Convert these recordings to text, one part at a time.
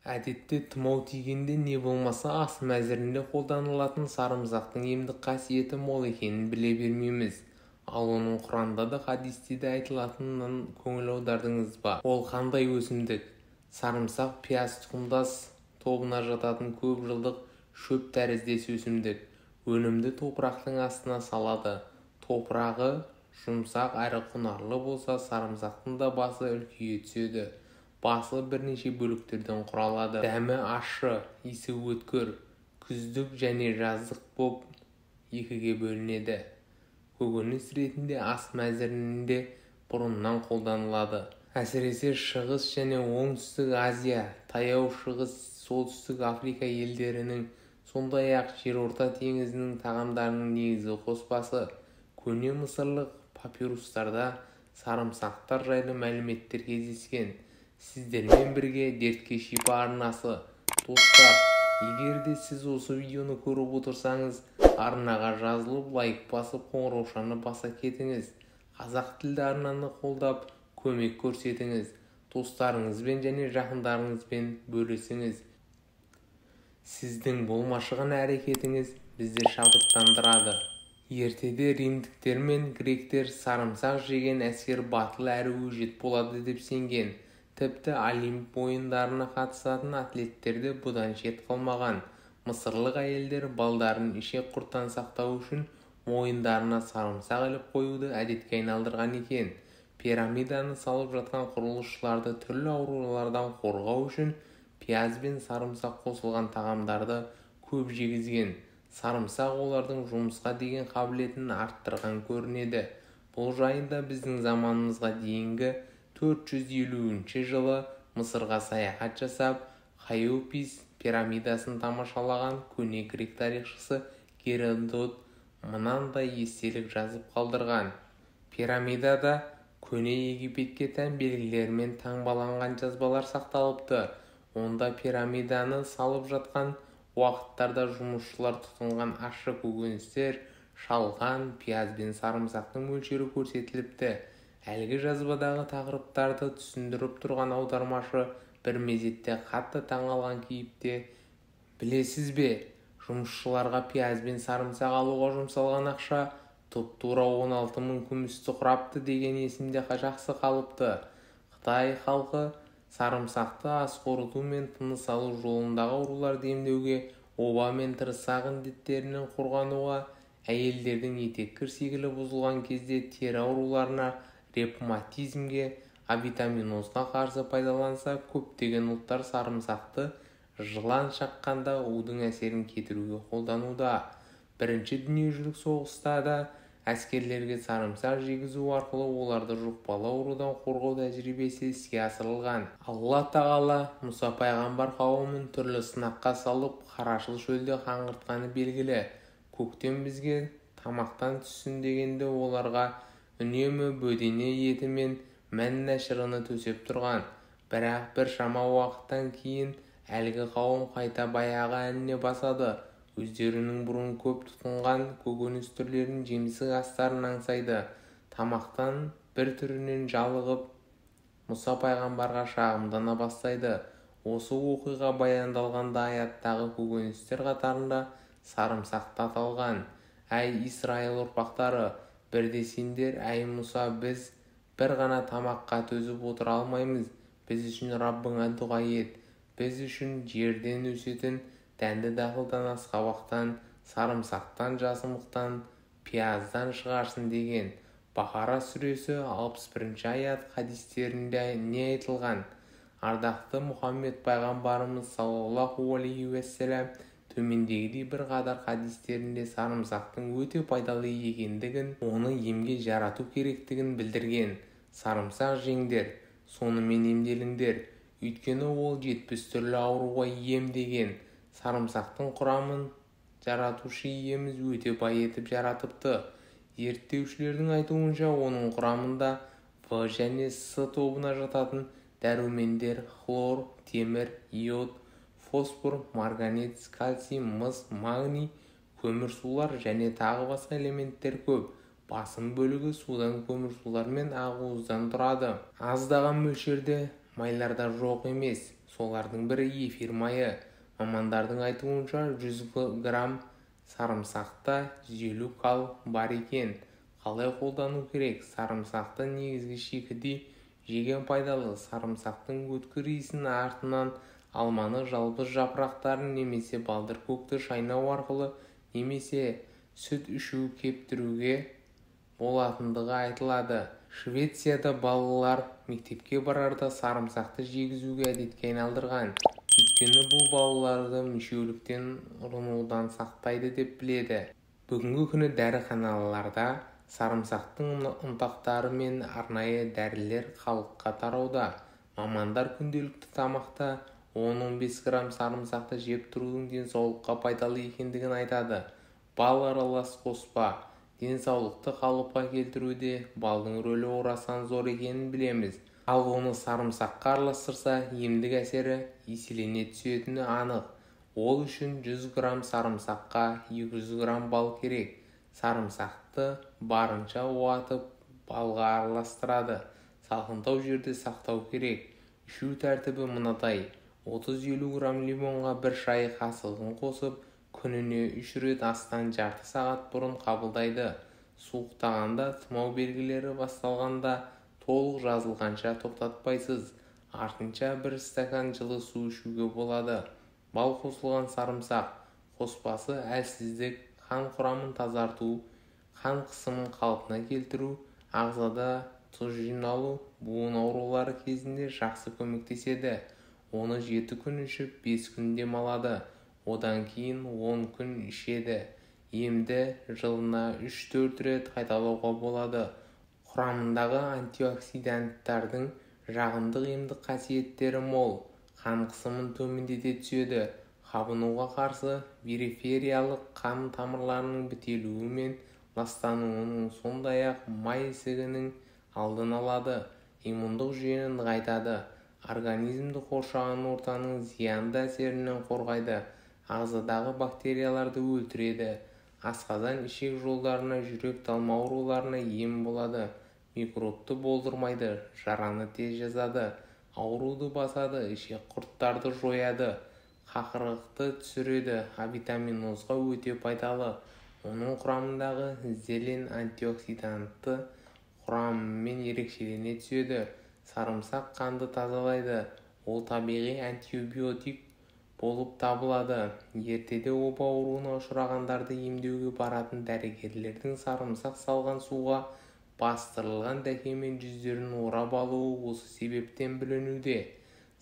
Әдетте тұмау тигенде не болмаса ас мәзірінде қолданылатын сарымсақтың емдік қасиеті мол екенін біле бермейміз. Ал оның Құранда да хадисте де айтылатынынан көңіл аудардыңыз ба? Ол қандай өсімдік? Сарымсақ пияз тұқымдас тобына жататын көп жылдық шөп тәріздес өсімдік. Өнімді топырақтың астына салады. Топырағы жұмсақ әрі құнарлы болса, сарымсақтың да басы үлкейе түседі. Басы бірнеше бөліктерден құралады. Дәмі ащы, иісі өткір, күздік және жаздық боп екіге бөлінеді. Көкөніс ретінде ас мәзірінде бұрыннан қолданылады. Әсіресе Шығыс және Оңтүстік Азия, Таяу Шығыс, Солтүстік Африка елдерінің, сондай-ақ Жерорта теңізінің тағамдарының негізгі қоспасы. Көне мысырлық папирустарда сарымсақтар жайлы мәліметтер кездескен. Сіздермен бірге дертке шипа арнасы. Достар, егер де сіз осы видеоны көріп отырсаңыз, арнаға жазылып, лайк басып, қоңыраушаны баса кетіңіз. Қазақ тілді арнаны қолдап, көмек көрсетіңіз. Достарыңызбен және жақындарыңызбен бөлісіңіз. Сіздің болмашыған әрекетіңіз бізді шабыттандырады. Ертеде римдіктер мен гректер сарымсақ жеген әскер батыл әрі өжет болады деп сенген. Тіпті Олимп ойындарына қатысатын атлеттерді бұдан шет қалмаған. Мысырлық әйелдер балдарын ішек-құрттан сақтау үшін мойындарына сарымсақ іліп қоюды әдетке айналдырған екен. Пирамиданы салып жатқан құрылысшыларды түрлі аурулардан қорғау үшін пияз бен сарымсақ қосылған тағамдарды көп жегізген. Сарымсақ олардың жұмысқа деген қабілетін арттырған көрінеді. Бұл жайында біздің заманымызға дейінгі 450 жылы Мысырға саяхат жасап, Хаиопис пирамидасын тамашалаған көне грек тарихшысы Геродот мынандай естелік жазып қалдырған. Пирамидада көне Египетке тән белгілер мен таңбаланған жазбалар сақталыпты. Онда пирамиданы салып жатқан уақыттарда жұмысшылар тұтынған ащы көкөністер, шалған, пияз бен сарымсақтың мөлшері көрсетіліпті. Әлгі жазбадағы тақырыптарды түсіндіріп тұрған аудармашы бір мезетте қатты таңғалған кейіпте: білесіз бе, жұмысшыларға пияз бен сарымсақ алуға жұмсалған ақша тұп-тура 16 000 күмісті құрапты деген есімде жақсы қалыпты. Қытай халқы сарымсақты ас қорыту мен тыныс алу жолындағы ауруларды емдеуге, оба мен тырысақ індеттерінен қорғануға, әйелдердің етек кірсегілі бұзылған кезде тері ауруларына, ревматизмге, авитаминозға қарсы пайдаланса, көптеген ұлттар сарымсақты жылан шаққанда удың әсерін кетіруге қолдануда. Бірінші дүниежүзілік соғыста да әскерлерге сарымсақ жегізу арқылы оларды жұқпалы аурудан қорғау тәжірибесі іске асырылған. Алла тағала Мұса пайғамбар қауымын түрлі сынаққа салып, Қарашыл шөлде қаңғыртқаны белгілі. Көктем бізге тамақтан түссін дегенде оларға үнемі бөдене еті мен мәнна шырыны төсеп тұрған. Бірақ бір шама уақыттан кейін әлгі қауым қайта баяғы әніне басады. Өздерінің бұрын көп тұтынған көкөніс түрлерін, жемсік астарын аңсайды. Тамақтан бір түрінен жалығып, Мұса пайғамбарға шағымдана бастайды. Осы оқиға баяндалғанда аяттағы көкөністер қатарында сарымсақ та аталған. Әй Исраил ұрпақтары, бірде сендер: әй Мұса, біз бір ғана тамаққа төзіп отыра алмаймыз. Біз үшін Раббыңа дұға ет. Біз үшін жерден өсетін дәнді дақылдан, асқабақтан, сарымсақтан, жасымықтан, пияздан шығарсын деген. Бақара сүресі 61 аят хадистерінде не айтылған? Ардақты Мұхаммед пайғамбарымыз саллаллаху алейхи уассалам төмендегідей бір қатар хадистерінде сарымсақтың өте пайдалы екендігін, оны емге жарату керектігін білдірген. Сарымсақ жеңдер, сонымен емделіңдер, өйткені ол 70 түрлі ауруға ем деген. Сарымсақтың құрамын жаратушы иеміз өте бай етіп жаратыпты. Зерттеушілердің айтуынша, оның құрамында В және С тобына жататын дәрумендер, хлор, темір, иод, фосфор, марганец, кальций, мыс, магний, көмірсулар және тағы басқа элементтер көп. Басым бөлігі судан, көмірсулар мен ақуыздан тұрады. Аздаған мөлшерде майларда жоқ емес. Солардың бірі эфир майы. Мамандардың айтуынша 100 грамм сарымсақта 150 кал бар екен. Қалай қолдану керек? Сарымсақты негізгі шикідей жеген пайдалы. Сарымсақтың өткір иісін артынан алманы жалбыз жапырақтарын немесе балдыр көкті шайнау арқылы немесе сүт ішу кептіруге болатындығы айтылады. Швецияда балалар мектепке барарда сарымсақты жегізуге әдетке айналдырған. Өйткені бұл балаларды мүшеліктен ұрынудан сақтайды деп біледі. Бүгінгі күні дәріханаларда сарымсақтың ұнтақтары мен арнайы дәрілер халыққа тарауда. Мамандар күнделікті тамақта 10-15 грамм сарымсақты жеп тұрудың денсаулыққа пайдалы екендігін айтады. Бал аралас қоспа. Денсаулықты қалыпқа келтіруде балдың рөлі орасан зор екенін білеміз. Ал оны сарымсаққа араластырса, емдік әсері еселене түсетіні анық. Ол үшін 100 грамм сарымсаққа 200 грамм бал керек. Сарымсақты барынша уатып балға араластырады. Салқындау жерде сақтау керек. Ішу тәртібі мынадай: 30-50 грамм лимонға 1 шай қасығын қосып, күніне 3 рет астан жарты сағат бұрын қабылдайды. Суықтағанда, тұмау белгілері басталғанда толық жазылғанша тоқтатпайсыз. Артынша 1 стакан жылы су ішуге болады. Бал қосылған сарымсақ қоспасы әлсіздік, қан құрамын тазарту, қан қысымын қалпына келтіру, ағзада тұз жиналу, буын аурулары кезінде жақсы көмектеседі. Оны 7 күн ішіп 5 күн демалады. Одан кейін 10 күн ішеді. Емді жылына 3-4 рет қайталауға болады. Құрамындағы антиоксиданттардың жағымдық емдік қасиеттері мол. Қан қысымын төмендете түседі. Қабынуға қарсы, перифериялық қан тамырларының бітелуі мен ластануының, сондай-ақ май ісігінің алдын алады. Иммундық жүйені нығайтады. Организмді қоршаған ортаның зиянды әсерінен қорғайды. Ағзадағы бактерияларды өлтіреді. Асқазан ішек жолдарына, жүрек талма ауруларына ем болады. Микробты болдырмайды, жараны тез жазады. Ауруды басады, ішек құрттарды жояды. Қақырықты түсіреді. Авитаминозға өте пайдалы. Оның құрамындағы зелен антиоксиданты құрамымен ерекшелене түседі. Сарымсақ қанды тазалайды. Ол табиғи антибиотик болып табылады. Ертеде оба ауруына ұшырағандарды емдеуге баратын дәрігерлердің сарымсақ салған суға бастырылған дәкемен жүздерін орап алуы осы себептен білінуде.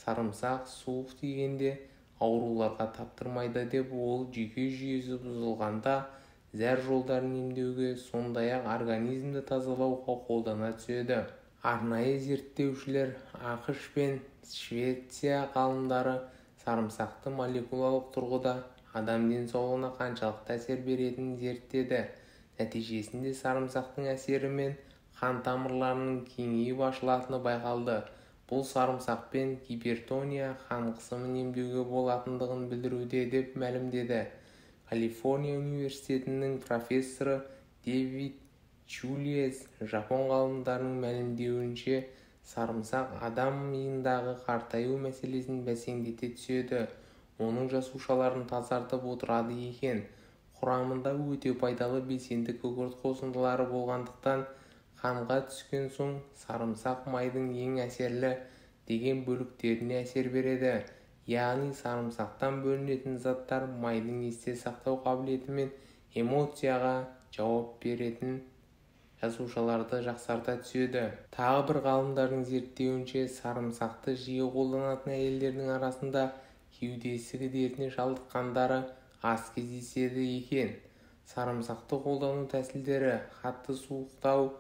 Сарымсақ суық тигенде ауруларға таптырмайды деп, ол жүйке жүйесі бұзылғанда зәр жолдарын емдеуге, сондай-ақ организмді тазалауға қолдана түседі. Арнайы зерттеушілер ақш пен Швеция ғалымдары сарымсақты молекулалық тұрғыда адам денсаулығына қаншалықты әсер беретінін зерттеді. Нәтижесінде сарымсақтың әсерімен қан тамырларының кеңейіп ашылатыны байқалды. Бұл сарымсақпен гипертония, қан қысымын емдеуге болатындығын білдіруде деп мәлімдеді. Калифорния университетінің профессоры Дэвид Чулиес жапон ғалымдарының мәлімдеуінше, сарымсақ адам миындағы қартаю мәселесін бәсеңдете түседі. Оның жасушаларын тазартып отырады екен. Құрамында өте пайдалы белсенді күкірт қосындылары болғандықтан, қанға түскен соң сарымсақ майдың ең әсерлі деген бөліктеріне әсер береді. Яғни сарымсақтан бөлінетін заттар майдың есте сақтау қабілеті мен эмоцияға жауап беретін жасушаларды жақсарта түседі. Тағы бір ғалымдардың зерттеуінше, сарымсақты жиі қолданатын әйелдердің арасында кеуде ісігі дертіне шалдыққандары аз кездеседі екен. Сарымсақты қолдану тәсілдері: қатты суықтау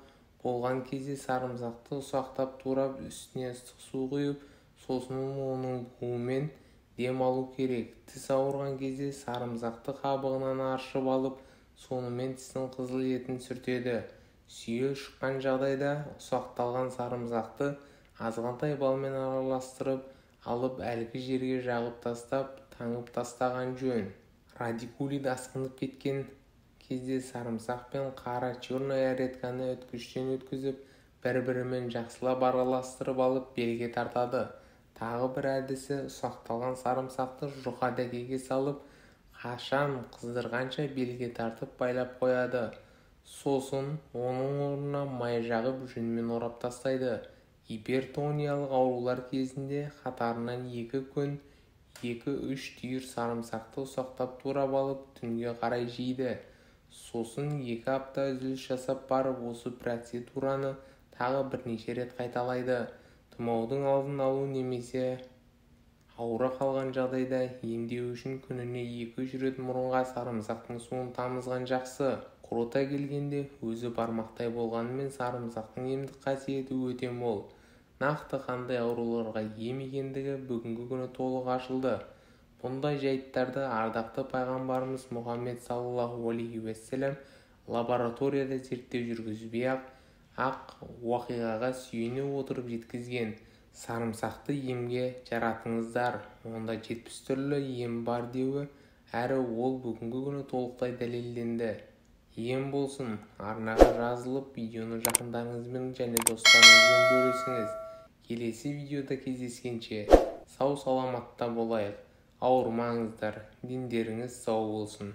болған кезде сарымсақты ұсақтап турап, үстіне ыстық су құйып, сосын оның буымен дем алу керек. Тіс ауырған кезде сарымсақты қабығынан аршып алып, сонымен тістің қызыл етін сүртеді. Сүйел шыққан жағдайда ұсақталған сарымсақты азғантай балмен араластырып алып, әлгі жерге жағып тастап, таңып тастаған жөн. Радикулит асқынып кеткен кезде сарымсақ пен қара черная редьканы үткіштен өткізіп, бір-бірімен жақсылап араластырып алып, белге тартады. Тағы бір әдісі ұсақталған сарымсақты жұқа дәкеге салып, қашан қыздырғанша белге тартып байлап қояды. Сосын оның орнына май жағып жүнмен орап тастайды. Гипертониялық аурулар кезінде қатарынан 2 күн 2-3 түйір сарымсақты ұсақтап турап алып түнге қарай жейді. Сосын 2 апта үзіліс жасап барып осы процедураны тағы бірнеше рет қайталайды. Тұмаудың алдын алу немесе ауыра қалған жағдайда емдеу үшін күніне 2-3 рет мұрынға сарымсақтың суын тамызған жақсы. Қорыта келгенде, өзі бармақтай болғанымен сарымсақтың емдік қасиеті өте мол. Нақты қандай ауруларға ем екендігі бүгінгі күні толық ашылды. Бұндай жайттарды ардақты пайғамбарымыз Мұхаммед саллаллаху алейхи уассалам лабораторияда зерттеу жүргізбей-ақ уақиғаға сүйене отырып жеткізген. Сарымсақты емге жаратыңыздар, онда 70 түрлі ем бар деуі, әрі ол бүгінгі күні толықтай дәлелденді. Ем болсын, арнаға жазылып, видеоны жақындарыңызбен және достарыңызбен бөлісіңіз. Келесі видеода кездескенше сау саламатта болайық. Ауырмаңыздар, дендеріңіз сау болсын.